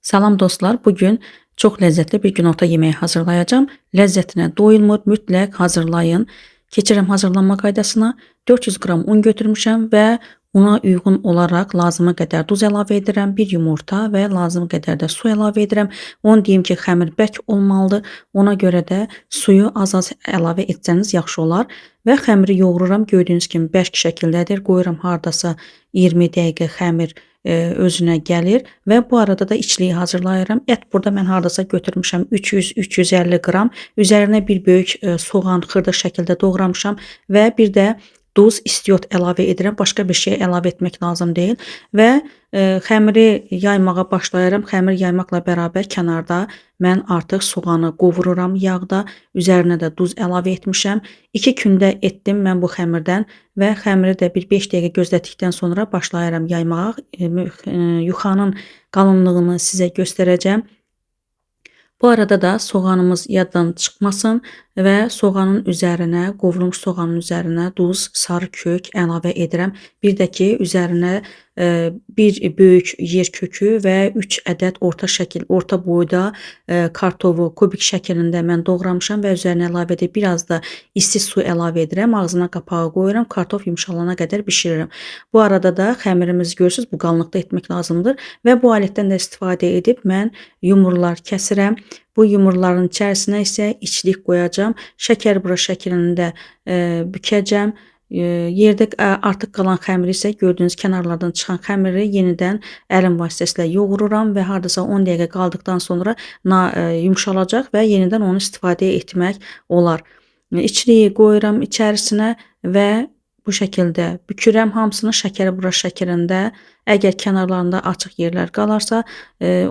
Salam dostlar, bugün çox ləzzətli bir günorta yeməyi hazırlayacağım. Ləzzətinə doyulmur, mütləq hazırlayın. Keçirəm hazırlanma qaydasına. 400 qram un götürmüşəm və una uyğun olaraq lazımı qədər duz əlavə edirəm, bir yumurta və lazım qədər də su əlavə edirəm. Onu deyim ki, xəmir bərk olmalıdır. Ona görə də suyu az-az əlavə etsəniz yaxşı olar və xəmiri yoğururam. Gördüyünüz kimi bərk şəkildədir. Qoyuram hardasa 20 dəqiqə xəmir özünə gəlir və bu arada da içliyi hazırlayıram. Ət burada mən hardasa götürmüşəm 300-350 qram. Üzərinə bir böyük soğan xırda şəkildə doğramışam və bir də duz, istiot əlavə edirəm. Başqa bir şey əlavə etmək lazım deyil və xəmiri yaymağa başlayıram. Xəmir yaymaqla bərabər kənarda mən artıq soğanı qovururam yağda. Üzərinə də duz əlavə etmişəm. 2 gündə etdim mən bu xəmirdən və xəmiri də bir 5 dəqiqə gözlətdikdən sonra başlayıram yaymağa. Yuxanın qalınlığını sizə göstərəcəm. Bu arada da soğanımız yaddan çıxmasın və soğanın üzərinə, qovrulmuş soğanın üzərinə duz, sarı kök əlavə edirəm. Bir də ki, üzərinə bir böyük yer kökü və 3 ədəd orta boyda kartofu kubik şəklində mən doğramışam və üzərinə əlavə edib biraz da isti su əlavə edirəm. Ağzına qapağı qoyuram, kartof yumşalana qədər bişirirəm. Bu arada da xəmirimizi görürsüz, bu qalınlıqda etmək lazımdır və bu alətdən də istifadə edib mən yumrular kəsirəm. Bu yumruların içərisinə isə içlik qoyacağam. Şəkər bura şəklində bükəcəm. Yerdə artıq qalan xəmiri isə gördüyünüz kənarlardan çıxan xəmiri yenidən əlim vasitəsilə yoğururam və hardasa 10 dəqiqə qaldıqdan sonra yumşalacaq və yenidən onu istifadə etmək olar. İçliyi qoyuram içərisinə və bu şəkildə bükürəm hamısını şəkər bura şəklində. Əgər kənarlarında açıq yerlər qalarsa,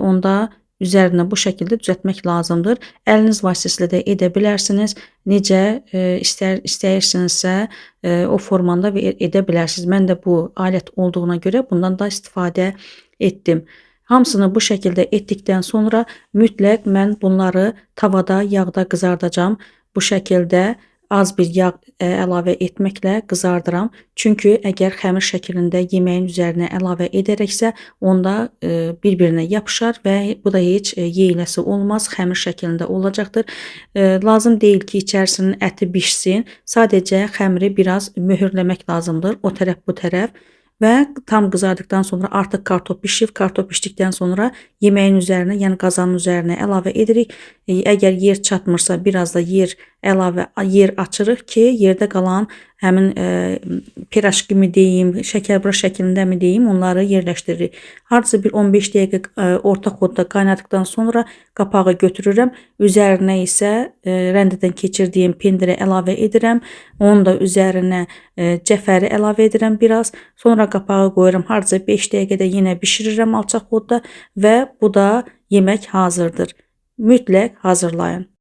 onda üzərinə bu şəkildə düzəltmək lazımdır. Əliniz vasitəsilə də edə bilərsiniz. Necə istəyirsinizsə o formanda edə bilərsiniz. Mən də bu alət olduğuna görə bundan da istifadə etdim. Hamısını bu şəkildə etdikdən sonra mütləq mən bunları tavada, yağda qızardacağam. Bu şəkildə az bir yağ əlavə etməklə qızardıram. Çünki əgər xəmir şəklində yeməyin üzərinə əlavə edərəksə, onda bir-birinə yapışar və bu da heç yeyiləsi olmaz, xəmir şəklində olacaqdır. Lazım deyil ki, içərisinin əti bişsin. Sadəcə xəmiri biraz möhürləmək lazımdır, o tərəf bu tərəf. Və tam qızardıqdan sonra artıq kartof bişib, kartof bişdikdən sonra yeməyin üzərinə, yəni qazanın üzərinə əlavə edirik. Əgər yer çatmırsa biraz da yer açırıq ki, yerdə qalan həmin piraşki mi deyim, şəkərbura şəklində mi deyim, onları yerləşdiririk. Hardasa bir 15 dəqiqə orta xodda qaynadıqdan sonra qapağı götürürəm. Üzərinə isə rəndədən keçirdiyim pendiri əlavə edirəm. Onun da üzərinə cəfəri əlavə edirəm biraz. Sonra qapağı qoyuram. Hardasa 5 dəqiqədə yenə bişirirəm alçaq xodda və bu da yemək hazırdır. Mütləq hazırlayın.